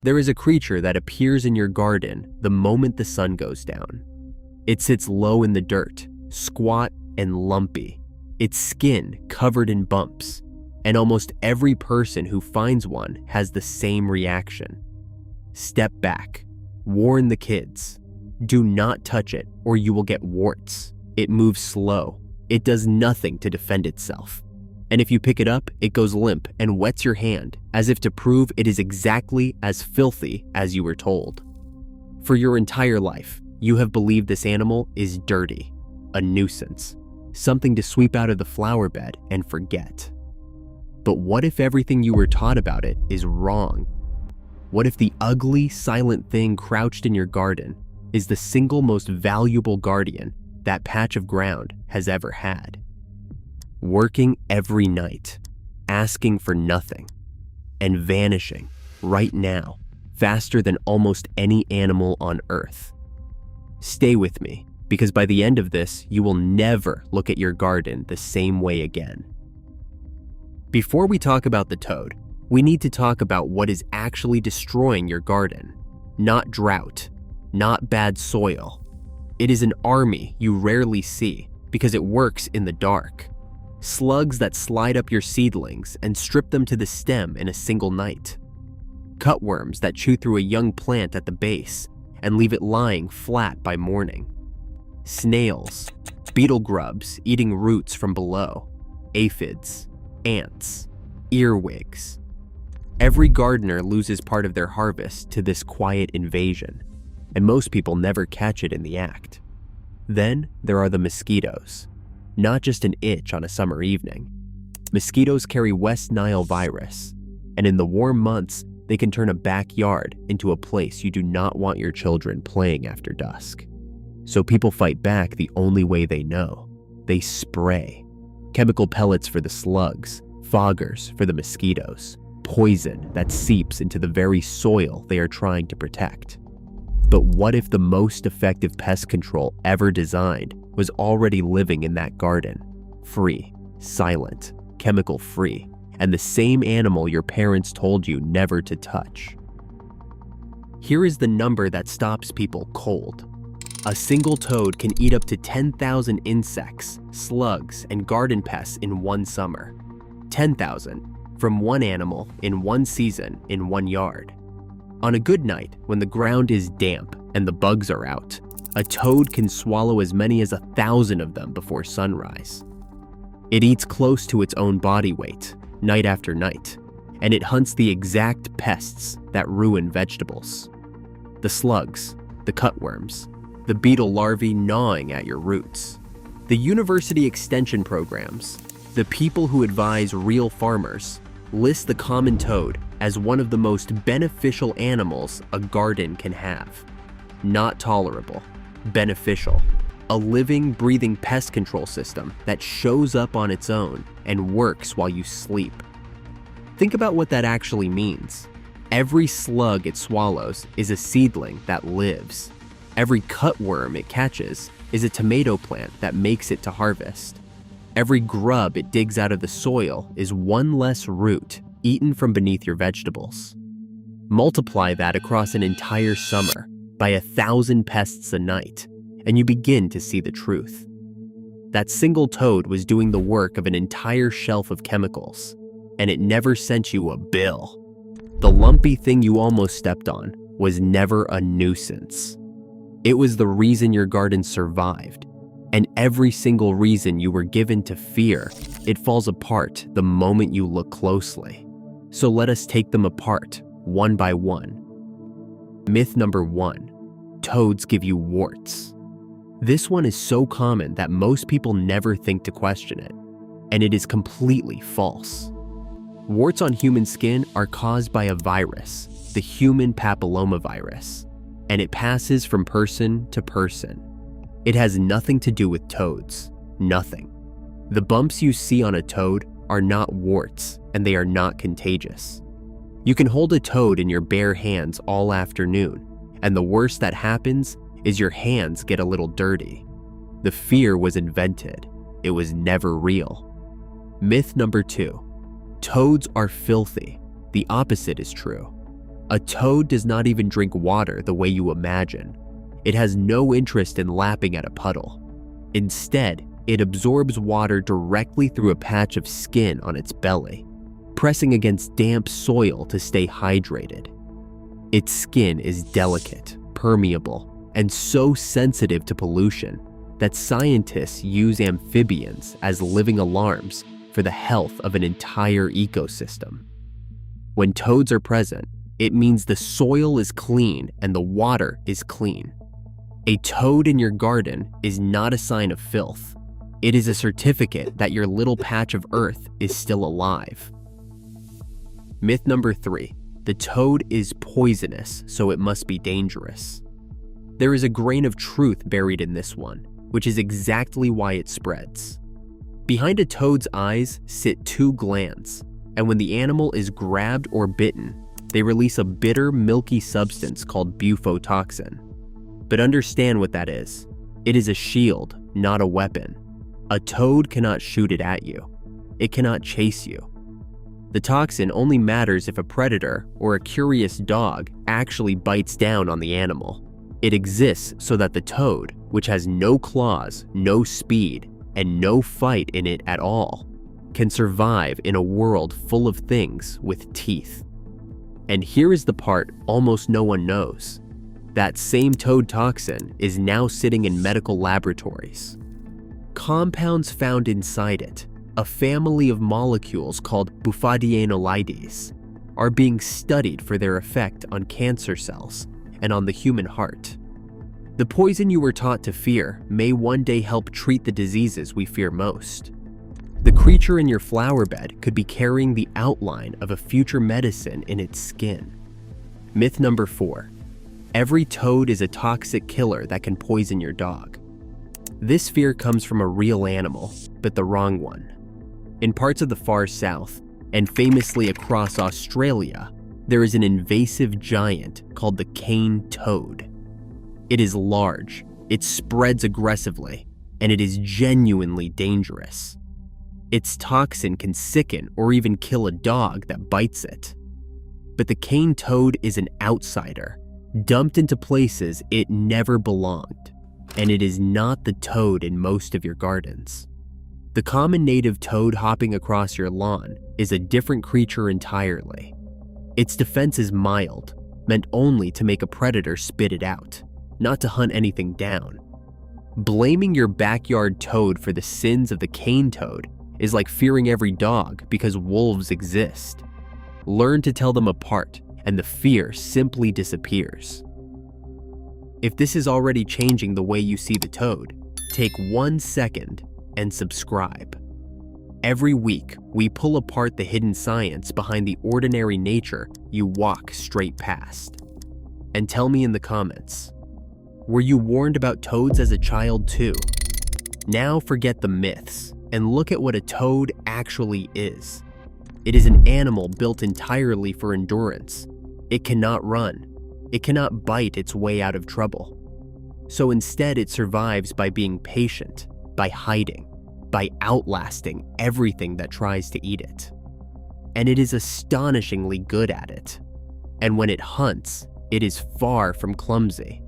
There is a creature that appears in your garden the moment the sun goes down. It sits low in the dirt, squat and lumpy, its skin covered in bumps, and almost every person who finds one has the same reaction. Step back. Warn the kids. Do not touch it or you will get warts. It moves slow. It does nothing to defend itself. And if you pick it up, it goes limp and wets your hand as if to prove it is exactly as filthy as you were told. For your entire life, you have believed this animal is dirty, a nuisance, something to sweep out of the flower bed and forget. But what if everything you were taught about it is wrong? What if the ugly, silent thing crouched in your garden is the single most valuable guardian that patch of ground has ever had? Working every night, asking for nothing, and vanishing right now, faster than almost any animal on Earth. Stay with me, because by the end of this, you will never look at your garden the same way again. Before we talk about the toad, we need to talk about what is actually destroying your garden. Not drought, not bad soil. It is an army you rarely see because it works in the dark. Slugs that slide up your seedlings and strip them to the stem in a single night. Cutworms that chew through a young plant at the base and leave it lying flat by morning. Snails, beetle grubs eating roots from below, aphids, ants, earwigs. Every gardener loses part of their harvest to this quiet invasion, and most people never catch it in the act. Then there are the mosquitoes. Not just an itch on a summer evening. Mosquitoes carry West Nile virus, and in the warm months, they can turn a backyard into a place you do not want your children playing after dusk. So people fight back the only way they know. They spray. Chemical pellets for the slugs, foggers for the mosquitoes, poison that seeps into the very soil they are trying to protect. But what if the most effective pest control ever designed was already living in that garden, free, silent, chemical-free, and the same animal your parents told you never to touch? Here is the number that stops people cold. A single toad can eat up to 10,000 insects, slugs, and garden pests in one summer. 10,000 from one animal in one season in one yard. On a good night, when the ground is damp and the bugs are out, a toad can swallow as many as 1,000 of them before sunrise. It eats close to its own body weight, night after night, and it hunts the exact pests that ruin vegetables. The slugs, the cutworms, the beetle larvae gnawing at your roots. The university extension programs, the people who advise real farmers, list the common toad as one of the most beneficial animals a garden can have. Not tolerable, beneficial. A living, breathing pest control system that shows up on its own and works while you sleep. Think about what that actually means. Every slug it swallows is a seedling that lives. Every cutworm it catches is a tomato plant that makes it to harvest. Every grub it digs out of the soil is one less root eaten from beneath your vegetables. Multiply that across an entire summer by 1,000 pests a night, and you begin to see the truth. That single toad was doing the work of an entire shelf of chemicals, and it never sent you a bill. The lumpy thing you almost stepped on was never a nuisance. It was the reason your garden survived, and every single reason you were given to fear, it falls apart the moment you look closely. So let us take them apart, one by one. Myth number 1, toads give you warts. This one is so common that most people never think to question it, and it is completely false. Warts on human skin are caused by a virus, the human papillomavirus, and it passes from person to person. It has nothing to do with toads, nothing. The bumps you see on a toad are not warts, and they are not contagious. You can hold a toad in your bare hands all afternoon, and the worst that happens is your hands get a little dirty. The fear was invented. It was never real. Myth number 2, toads are filthy. The opposite is true. A toad does not even drink water the way you imagine. It has no interest in lapping at a puddle. Instead, it absorbs water directly through a patch of skin on its belly, pressing against damp soil to stay hydrated. Its skin is delicate, permeable, and so sensitive to pollution that scientists use amphibians as living alarms for the health of an entire ecosystem. When toads are present, it means the soil is clean and the water is clean. A toad in your garden is not a sign of filth. It is a certificate that your little patch of earth is still alive. Myth number 3. The toad is poisonous, so it must be dangerous. There is a grain of truth buried in this one, which is exactly why it spreads. Behind a toad's eyes sit 2 glands, and when the animal is grabbed or bitten, they release a bitter, milky substance called toxin. But understand what that is. It is a shield, not a weapon. A toad cannot shoot it at you. It cannot chase you. The toxin only matters if a predator or a curious dog actually bites down on the animal. It exists so that the toad, which has no claws, no speed, and no fight in it at all, can survive in a world full of things with teeth. And here is the part almost no one knows. That same toad toxin is now sitting in medical laboratories. Compounds found inside it, a family of molecules called bufadienolides, are being studied for their effect on cancer cells and on the human heart. The poison you were taught to fear may one day help treat the diseases we fear most. The creature in your flower bed could be carrying the outline of a future medicine in its skin. Myth number 4. Every toad is a toxic killer that can poison your dog. This fear comes from a real animal, but the wrong one. In parts of the far south, and famously across Australia, there is an invasive giant called the cane toad. It is large, it spreads aggressively, and it is genuinely dangerous. Its toxin can sicken or even kill a dog that bites it. But the cane toad is an outsider, dumped into places it never belonged, and it is not the toad in most of your gardens. The common native toad hopping across your lawn is a different creature entirely. Its defense is mild, meant only to make a predator spit it out, not to hunt anything down. Blaming your backyard toad for the sins of the cane toad is like fearing every dog because wolves exist. Learn to tell them apart, and the fear simply disappears. If this is already changing the way you see the toad, take 1 second and subscribe. Every week, we pull apart the hidden science behind the ordinary nature you walk straight past. And tell me in the comments, were you warned about toads as a child too? Now forget the myths and look at what a toad actually is. It is an animal built entirely for endurance. It cannot run. It cannot bite its way out of trouble. So instead, it survives by being patient, by hiding, by outlasting everything that tries to eat it. And it is astonishingly good at it. And when it hunts, it is far from clumsy.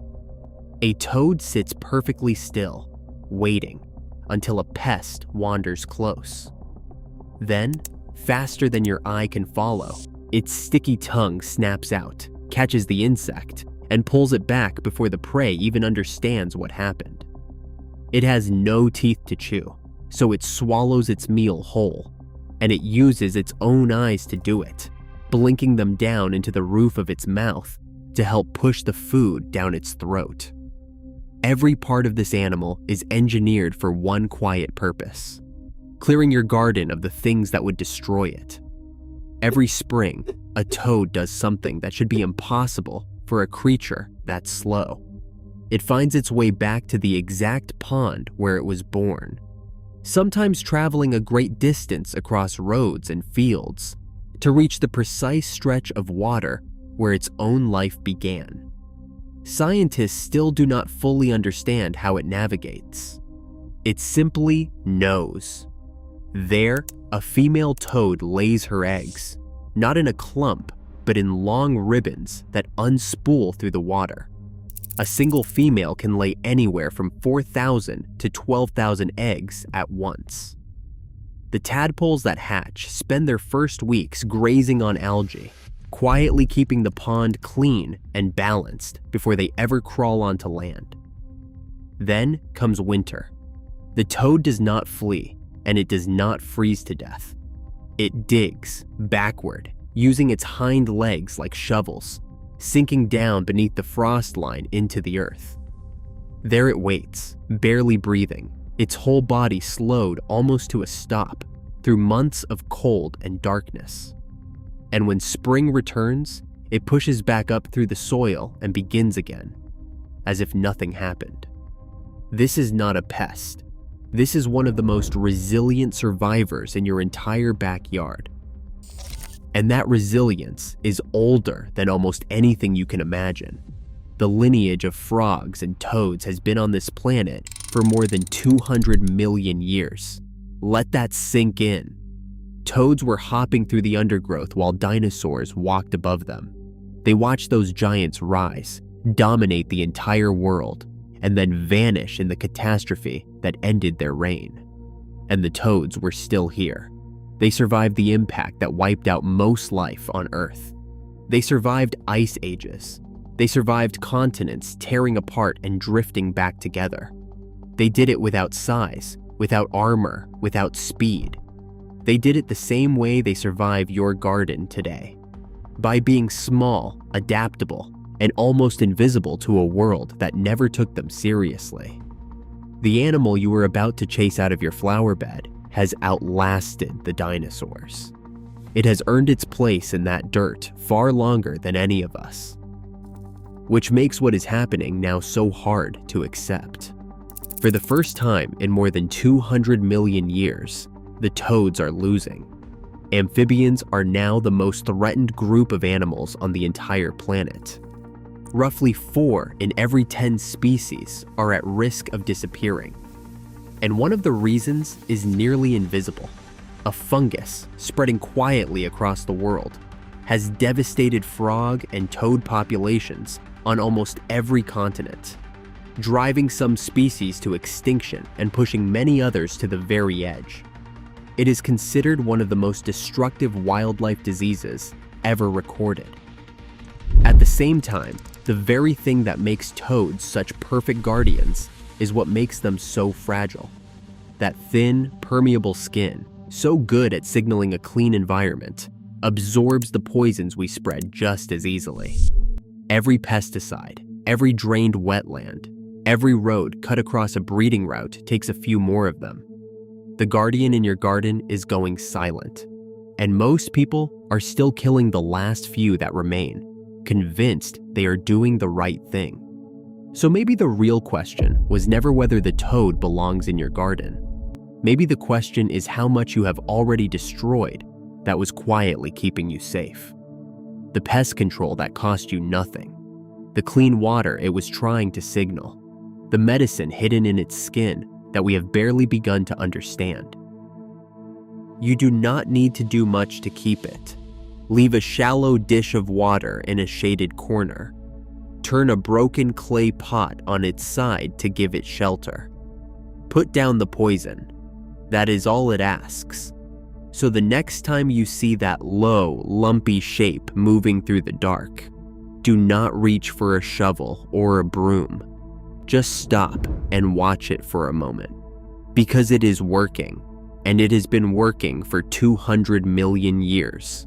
A toad sits perfectly still, waiting, until a pest wanders close. Then, faster than your eye can follow, its sticky tongue snaps out, catches the insect, and pulls it back before the prey even understands what happened. It has no teeth to chew, so it swallows its meal whole, and it uses its own eyes to do it, blinking them down into the roof of its mouth to help push the food down its throat. Every part of this animal is engineered for one quiet purpose: clearing your garden of the things that would destroy it. Every spring, a toad does something that should be impossible for a creature that slow. It finds its way back to the exact pond where it was born, sometimes traveling a great distance across roads and fields to reach the precise stretch of water where its own life began. Scientists still do not fully understand how it navigates. It simply knows. There, a female toad lays her eggs, not in a clump, but in long ribbons that unspool through the water. A single female can lay anywhere from 4,000 to 12,000 eggs at once. The tadpoles that hatch spend their first weeks grazing on algae, quietly keeping the pond clean and balanced before they ever crawl onto land. Then comes winter. The toad does not flee, and it does not freeze to death. It digs backward, using its hind legs like shovels, sinking down beneath the frost line into the earth. There it waits, barely breathing, its whole body slowed almost to a stop through months of cold and darkness. And when spring returns, it pushes back up through the soil and begins again, as if nothing happened. This is not a pest. This is one of the most resilient survivors in your entire backyard. And that resilience is older than almost anything you can imagine. The lineage of frogs and toads has been on this planet for more than 200 million years. Let that sink in. Toads were hopping through the undergrowth while dinosaurs walked above them. They watched those giants rise, dominate the entire world, and then vanish in the catastrophe that ended their reign. And the toads were still here. They survived the impact that wiped out most life on Earth. They survived ice ages. They survived continents tearing apart and drifting back together. They did it without size, without armor, without speed. They did it the same way they survive your garden today. By being small, adaptable, and almost invisible to a world that never took them seriously. The animal you were about to chase out of your flower bed has outlasted the dinosaurs. It has earned its place in that dirt far longer than any of us, which makes what is happening now so hard to accept. For the first time in more than 200 million years, the toads are losing. Amphibians are now the most threatened group of animals on the entire planet. Roughly 4 in every 10 species are at risk of disappearing. And one of the reasons is nearly invisible. A fungus spreading quietly across the world has devastated frog and toad populations on almost every continent, driving some species to extinction and pushing many others to the very edge. It is considered one of the most destructive wildlife diseases ever recorded. At the same time, the very thing that makes toads such perfect guardians is what makes them so fragile. That thin, permeable skin, so good at signaling a clean environment, absorbs the poisons we spread just as easily. Every pesticide, every drained wetland, every road cut across a breeding route takes a few more of them. The guardian in your garden is going silent, and most people are still killing the last few that remain, convinced they are doing the right thing. So maybe the real question was never whether the toad belongs in your garden. Maybe the question is how much you have already destroyed that was quietly keeping you safe. The pest control that cost you nothing. The clean water it was trying to signal. The medicine hidden in its skin that we have barely begun to understand. You do not need to do much to keep it. Leave a shallow dish of water in a shaded corner. Turn a broken clay pot on its side to give it shelter. Put down the poison. That is all it asks. So the next time you see that low, lumpy shape moving through the dark, do not reach for a shovel or a broom. Just stop and watch it for a moment. Because it is working, and it has been working for 200 million years.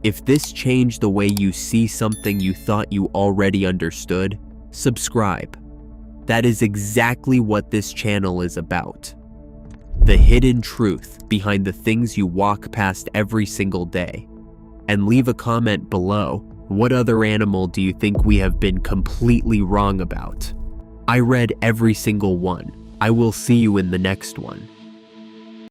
If this changed the way you see something you thought you already understood, subscribe. That is exactly what this channel is about. The hidden truth behind the things you walk past every single day. And leave a comment below, what other animal do you think we have been completely wrong about? I read every single one. I will see you in the next one.